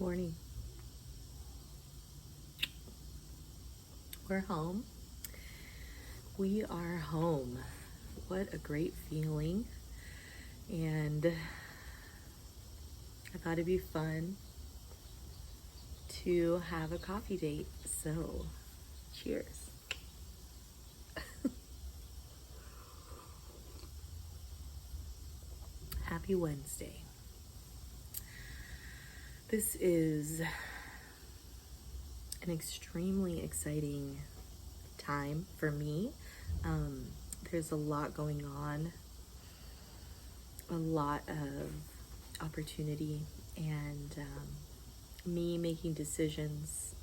Morning. We're home. We are home. What a great feeling. And I thought it'd be fun to have a coffee date. So, cheers. Happy Wednesday. This is an extremely exciting time for me. There's a lot going on, a lot of opportunity, and me making decisions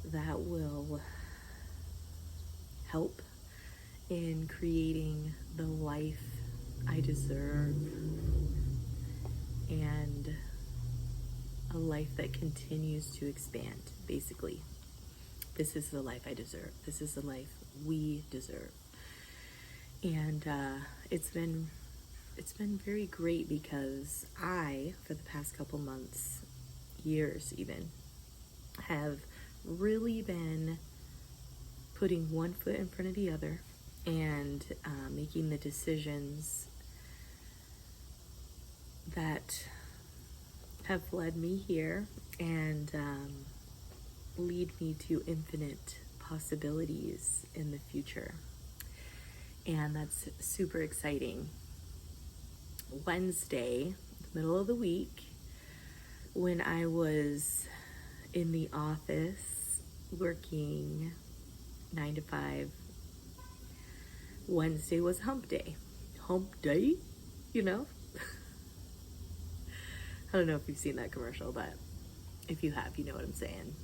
that will help in creating the life I deserve and a life that continues to expand. Basically, this is the life I deserve. This is the life we deserve. And it's been very great because I, for the past couple months, years even, have really been putting one foot in front of the other and making the decisions that have led me here and lead me to infinite possibilities in the future. And that's super exciting. Wednesday, the middle of the week, when I was in the office working 9 to 5, Wednesday was hump day. Hump day? You know? I don't know if you've seen that commercial, but if you have, you know what I'm saying.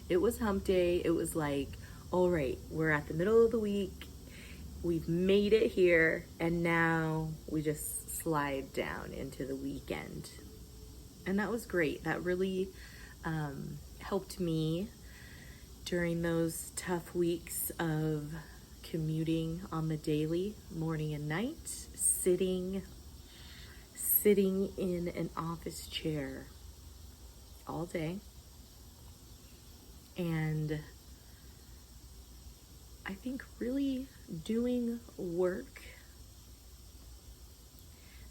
It was hump day. It was like, all right, we're at the middle of the week. We've made it here. And now we just slide down into the weekend. And that was great. That really helped me during those tough weeks of commuting on the daily, morning and night, sitting in an office chair all day. And I think really doing work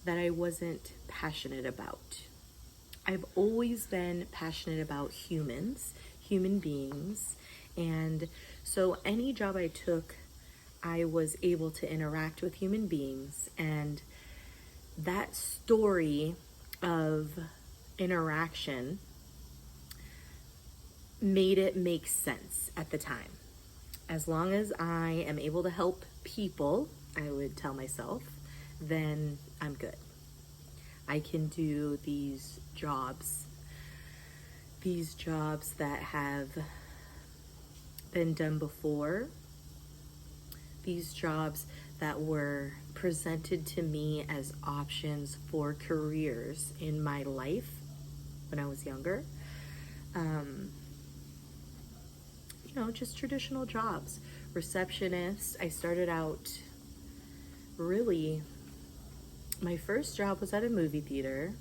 that I wasn't passionate about. I've always been passionate about human beings. And so any job I took, I was able to interact with human beings, and that story of interaction made it make sense at the time. As long as I am able to help people, I would tell myself, then I'm good. I can do these jobs that have been done before, these jobs that were presented to me as options for careers in my life when I was younger. Just traditional jobs. Receptionist. I started out really, my first job was at a movie theater,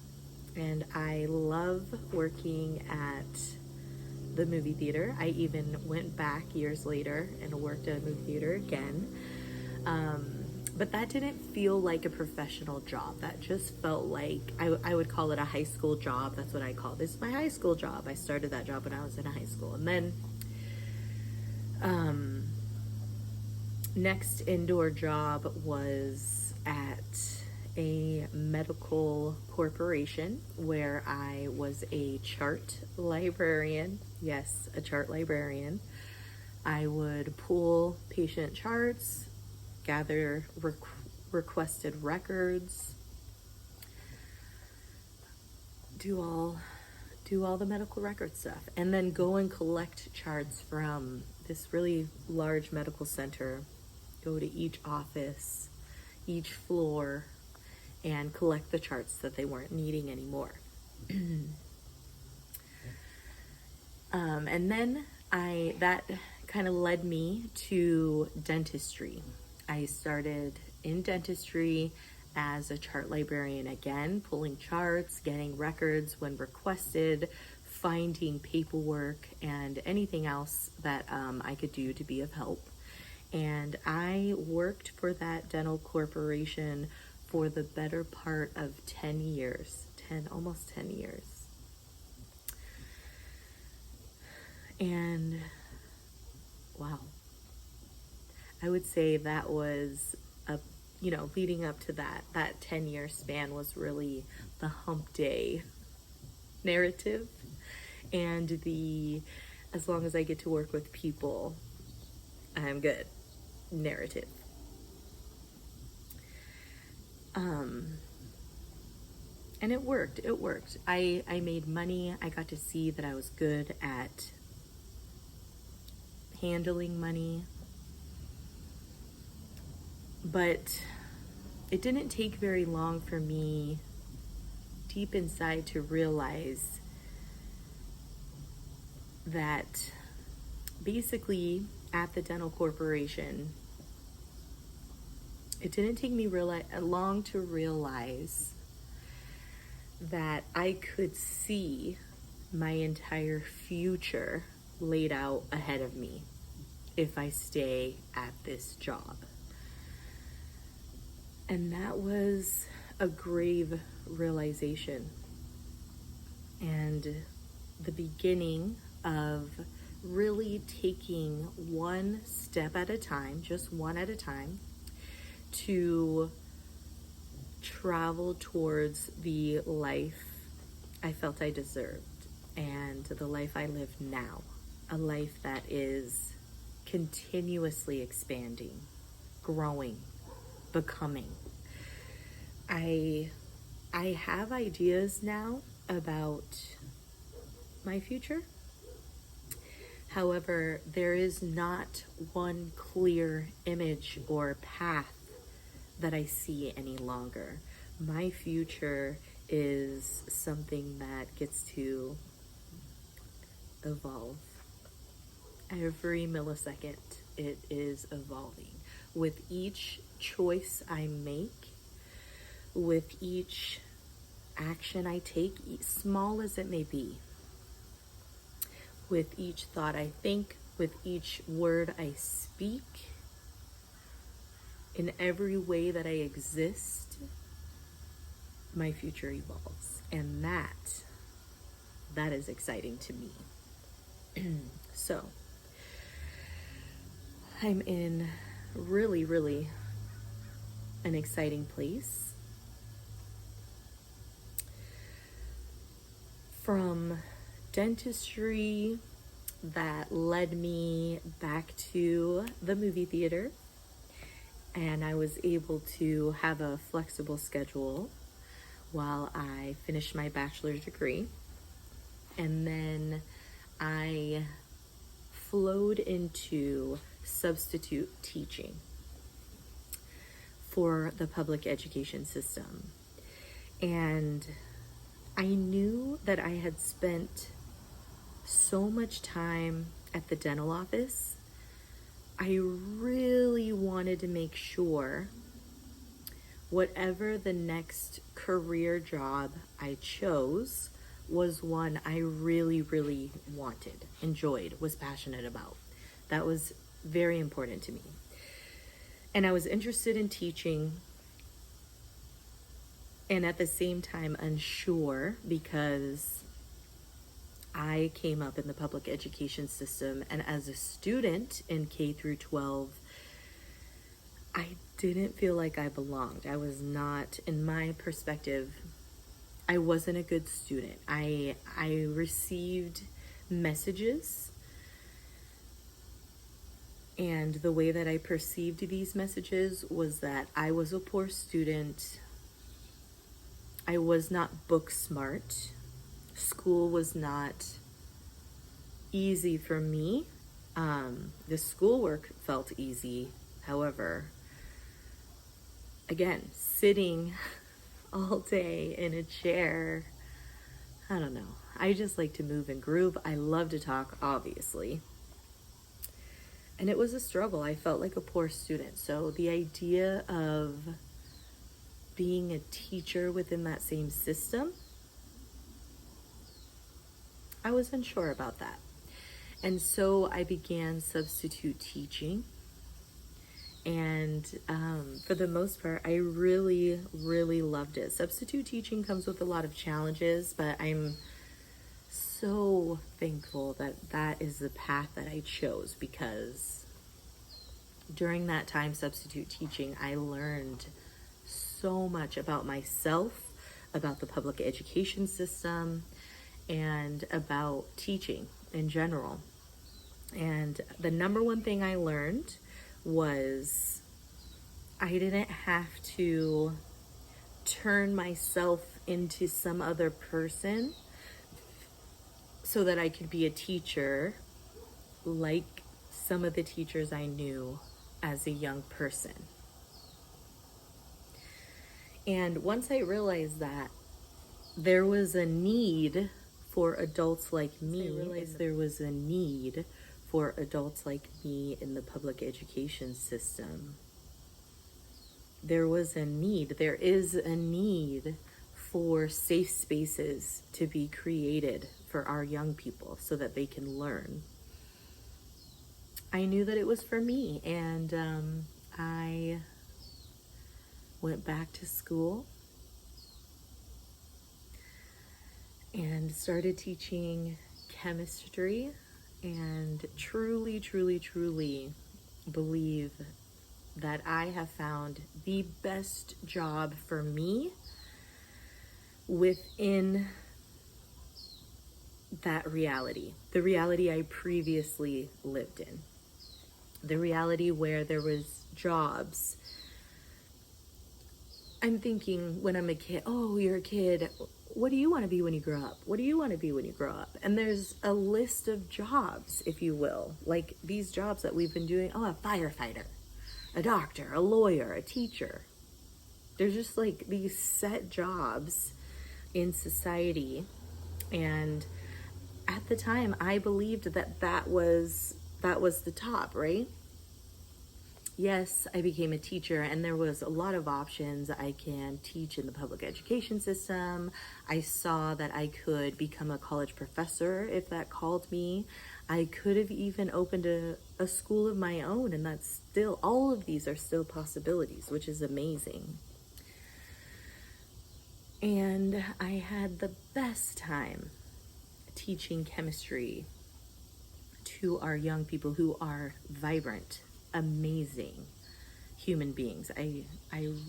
and I love working at the movie theater. I even went back years later and worked at a movie theater again. But that didn't feel like a professional job. That just felt like, I would call it a high school job. That's what I call it. This is my high school job. I started that job when I was in high school. And then next indoor job was at a medical corporation where I was a chart librarian. Yes, a chart librarian. I would pull patient charts, gather requested records, do all the medical record stuff, and then go and collect charts from this really large medical center, go to each office, each floor, and collect the charts that they weren't needing anymore. And then that kind of led me to dentistry. I started in dentistry as a chart librarian again, pulling charts, getting records when requested, finding paperwork, and anything else that I could do to be of help. And I worked for that dental corporation for the better part of 10 years, almost 10 years. And wow, I would say that was leading up to that 10-year span was really the hump day narrative, and the as long as I get to work with people, I'm good narrative. And it worked. I made money. I got to see that I was good at handling money. But it didn't take very long for me deep inside to realize that basically at the dental corporation, it didn't take me long to realize that I could see my entire future laid out ahead of me if I stay at this job. And that was a grave realization, and the beginning of really taking one step at a time, just one at a time, to travel towards the life I felt I deserved and the life I live now, a life that is continuously expanding, growing, becoming. I have ideas now about my future. However, there is not one clear image or path that I see any longer. My future is something that gets to evolve. Every millisecond, it is evolving. With each choice I make, with each action I take, small as it may be, with each thought I think, with each word I speak, in every way that I exist, my future evolves. And that is exciting to me. So, I'm in really, really an exciting place. From dentistry that led me back to the movie theater, and I was able to have a flexible schedule while I finished my bachelor's degree. And then I flowed into substitute teaching for the public education system. And I knew that I had spent so much time at the dental office. I really wanted to make sure whatever the next career job I chose was one I really, really wanted, enjoyed, was passionate about. That was very important to me. And I was interested in teaching, and at the same time unsure, because I came up in the public education system, and as a student in K through 12, I didn't feel like I belonged. I was not, in my perspective, I wasn't a good student. I received messages, and the way that I perceived these messages was that I was a poor student. I was not book smart. School was not easy for me. The schoolwork felt easy. However, again, sitting all day in a chair, I don't know. I just like to move and groove. I love to talk, obviously. And it was a struggle. I felt like a poor student. So the idea of being a teacher within that same system, I was unsure about that. And so I began substitute teaching. And for the most part, I really, really loved it. Substitute teaching comes with a lot of challenges, but I'm so thankful that that is the path that I chose, because during that time substitute teaching, I learned so much about myself, about the public education system, and about teaching in general. And the number one thing I learned was I didn't have to turn myself into some other person so that I could be a teacher like some of the teachers I knew as a young person. And once I realized that there was a need for adults like me, I realized there was a need for adults like me in the public education system. There was a need, there is a need for safe spaces to be created for our young people so that they can learn. I knew that it was for me, and I went back to school and started teaching chemistry, and truly, truly, truly believe that I have found the best job for me within that reality, the reality I previously lived in, the reality where there was jobs. I'm thinking when I'm a kid, oh, you're a kid, what do you want to be when you grow up? What do you want to be when you grow up? And there's a list of jobs, if you will, like these jobs that we've been doing. Oh, a firefighter, a doctor, a lawyer, a teacher. There's just like these set jobs in society. And at the time, I believed that that was the top, right? Yes, I became a teacher, and there was a lot of options. I can teach in the public education system. I saw that I could become a college professor if that called me. I could have even opened a school of my own, and that's still, all of these are still possibilities, which is amazing. And I had the best time teaching chemistry to our young people who are vibrant, amazing human beings. I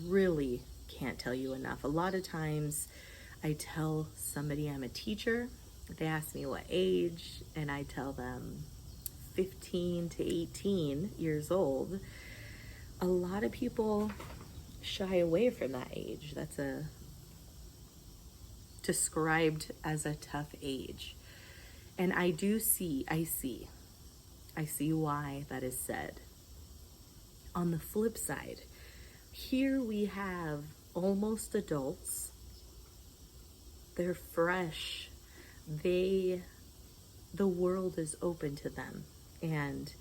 really can't tell you enough. A lot of times I tell somebody I'm a teacher, they ask me what age, and I tell them 15 to 18 years old. A lot of people shy away from that age. That's described as a tough age. And I see why that is said. On the flip side, here we have almost adults. They're fresh. The world is open to them. And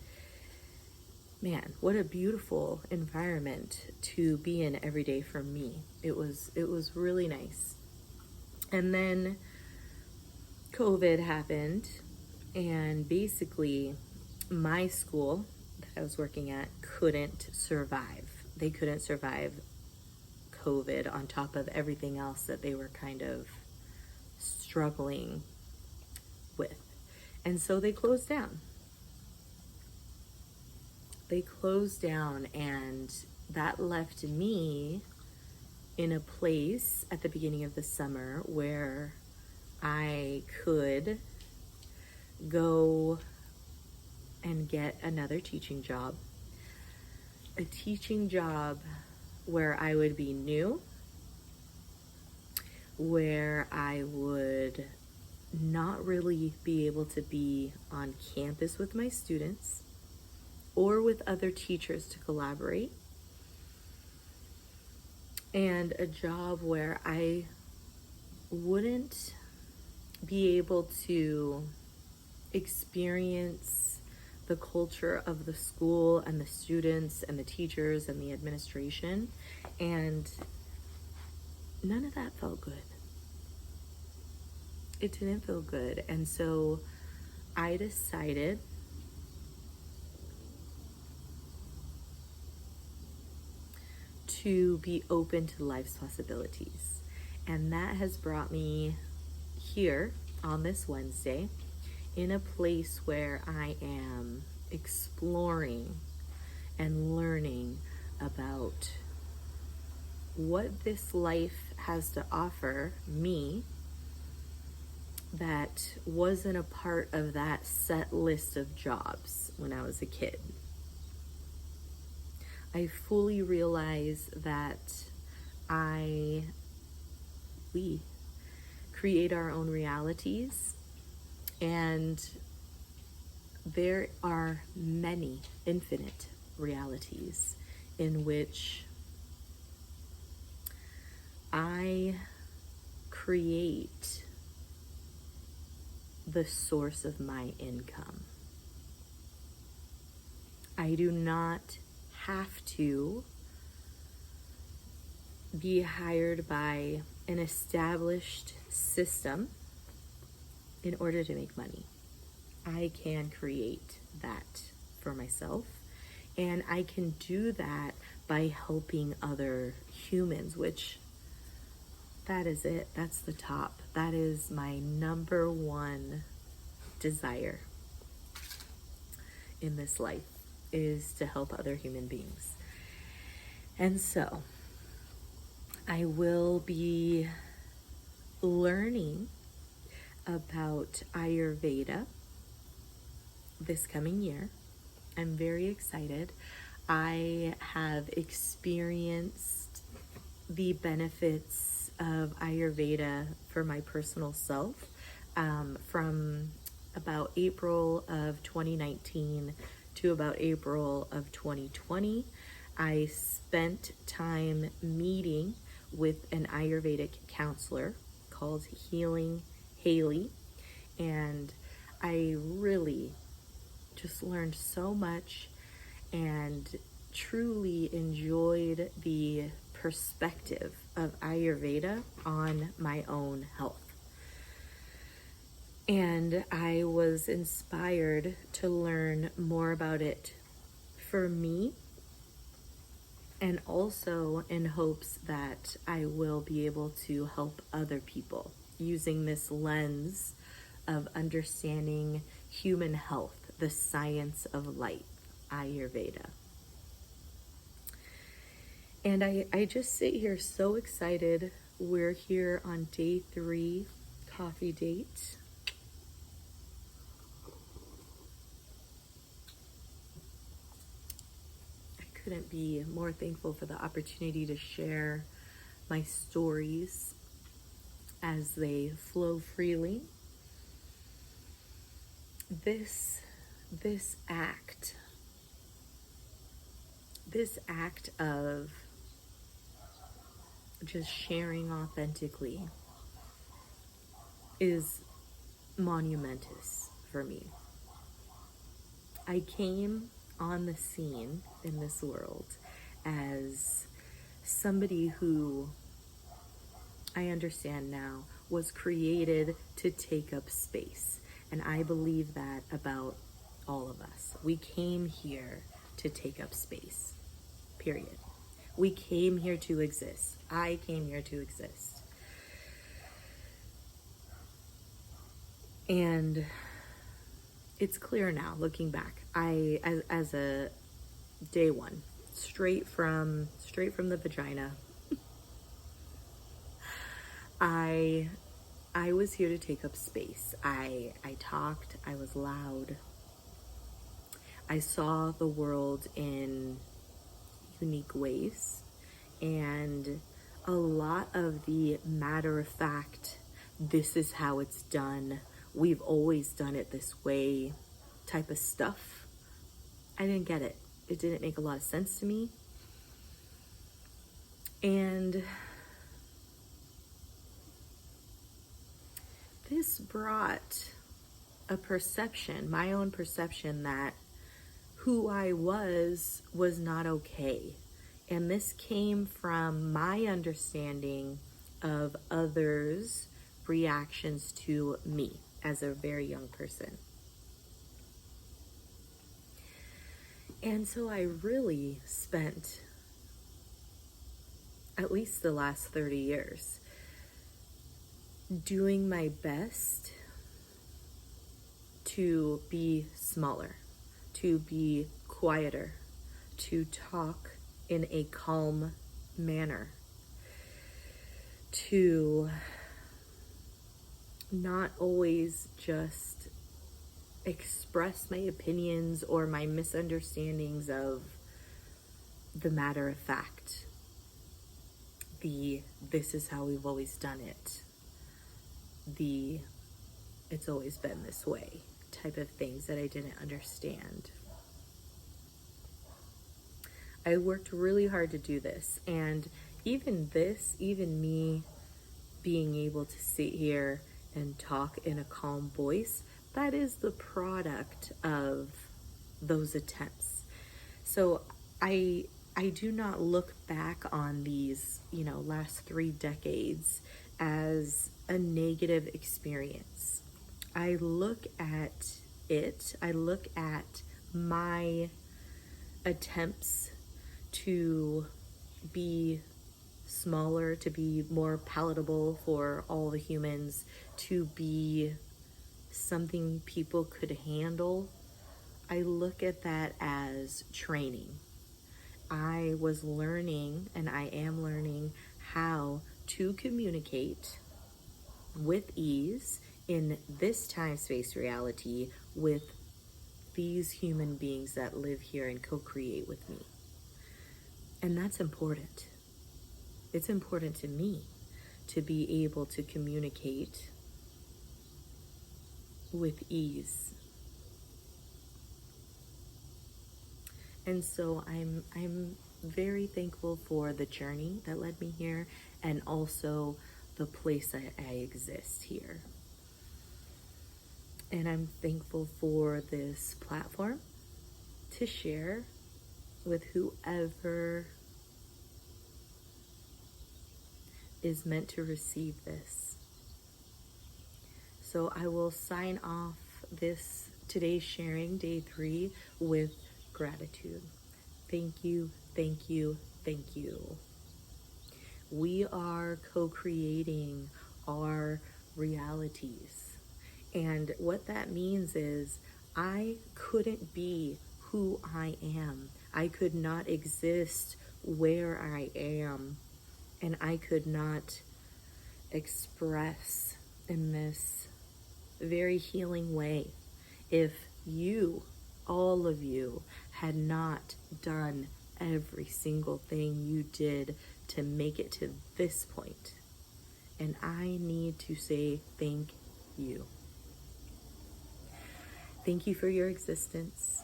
man, what a beautiful environment to be in every day for me. It was really nice. And then COVID happened, and basically my school that I was working at couldn't survive. They couldn't survive COVID on top of everything else that they were kind of struggling with. And so they closed down. And that left me in a place at the beginning of the summer where I could go and get another teaching job. A teaching job where I would be new, where I would not really be able to be on campus with my students or with other teachers to collaborate, and a job where I wouldn't be able to experience the culture of the school and the students and the teachers and the administration. And none of that felt good. It didn't feel good. And so I decided to be open to life's possibilities. And that has brought me here on this Wednesday in a place where I am exploring and learning about what this life has to offer me that wasn't a part of that set list of jobs when I was a kid. I fully realize that we create our own realities, and there are many infinite realities in which I create the source of my income. I do not have to be hired by an established system in order to make money. I can create that for myself, and I can do that by helping other humans, which that is it. That's the top. That is my number one desire in this life, is to help other human beings. And so I will be learning about Ayurveda this coming year. I'm very excited. I have experienced the benefits of Ayurveda for my personal self from about April of 2019 to about April of 2020. I spent time meeting with an Ayurvedic counselor called Healing Haley, and I really just learned so much and truly enjoyed the perspective of Ayurveda on my own health. And I was inspired to learn more about it for me, and also in hopes that I will be able to help other people using this lens of understanding human health, the science of life, Ayurveda. And I just sit here so excited. We're here on day 3, coffee date. I couldn't be more thankful for the opportunity to share my stories as they flow freely. This act of just sharing authentically is monumentous for me. I came on the scene in this world as somebody who, I understand now, was created to take up space. And I believe that about all of us. We came here to take up space, period. We came here to exist. I came here to exist. And it's clear now, looking back. As a day one, straight from the vagina, I was here to take up space. I talked, I was loud. I saw the world in unique ways, and a lot of the matter of fact, this is how it's done, we've always done it this way type of stuff, I didn't get it. It didn't make a lot of sense to me. And this brought a perception, my own perception, that who I was not okay. And this came from my understanding of others' reactions to me as a very young person. And so I really spent at least the last 30 years doing my best to be smaller, to be quieter, to talk in a calm manner, to not always just express my opinions or my misunderstandings of the matter of fact, the this is how we've always done it, the it's always been this way type of things that I didn't understand. I worked really hard to do this, and even me being able to sit here and talk in a calm voice, that is the product of those attempts. So I do not look back on these, last 3 decades as a negative experience. I look at my attempts to be smaller, to be more palatable for all the humans, to be something people could handle. I look at that as training. I was learning, and I am learning, how to communicate with ease in this time-space reality with these human beings that live here and co-create with me. And that's important. It's important to me to be able to communicate with ease. And so I'm very thankful for the journey that led me here, and also the place that I exist here. And I'm thankful for this platform to share with whoever is meant to receive this. So I will sign off today's sharing, day 3, with gratitude. Thank you, thank you, thank you. We are co-creating our realities. And what that means is I couldn't be who I am. I could not exist where I am. And I could not express in this very healing way if you, all of you, had not done every single thing you did to make it to this point. And I need to say thank you. Thank you for your existence.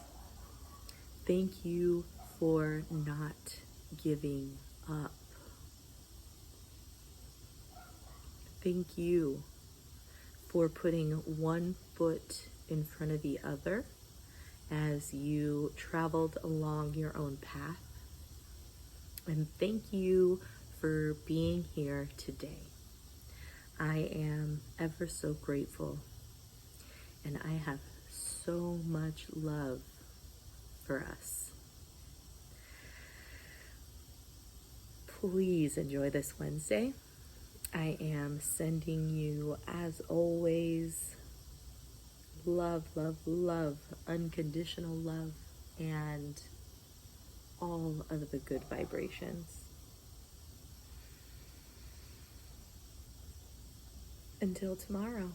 Thank you for not giving up. Thank you for putting one foot in front of the other as you traveled along your own path. And thank you for being here today. I am ever so grateful, and I have so much love for us. Please enjoy this Wednesday. I am sending you, as always, love, love, love, unconditional love, and all of the good vibrations. Until tomorrow.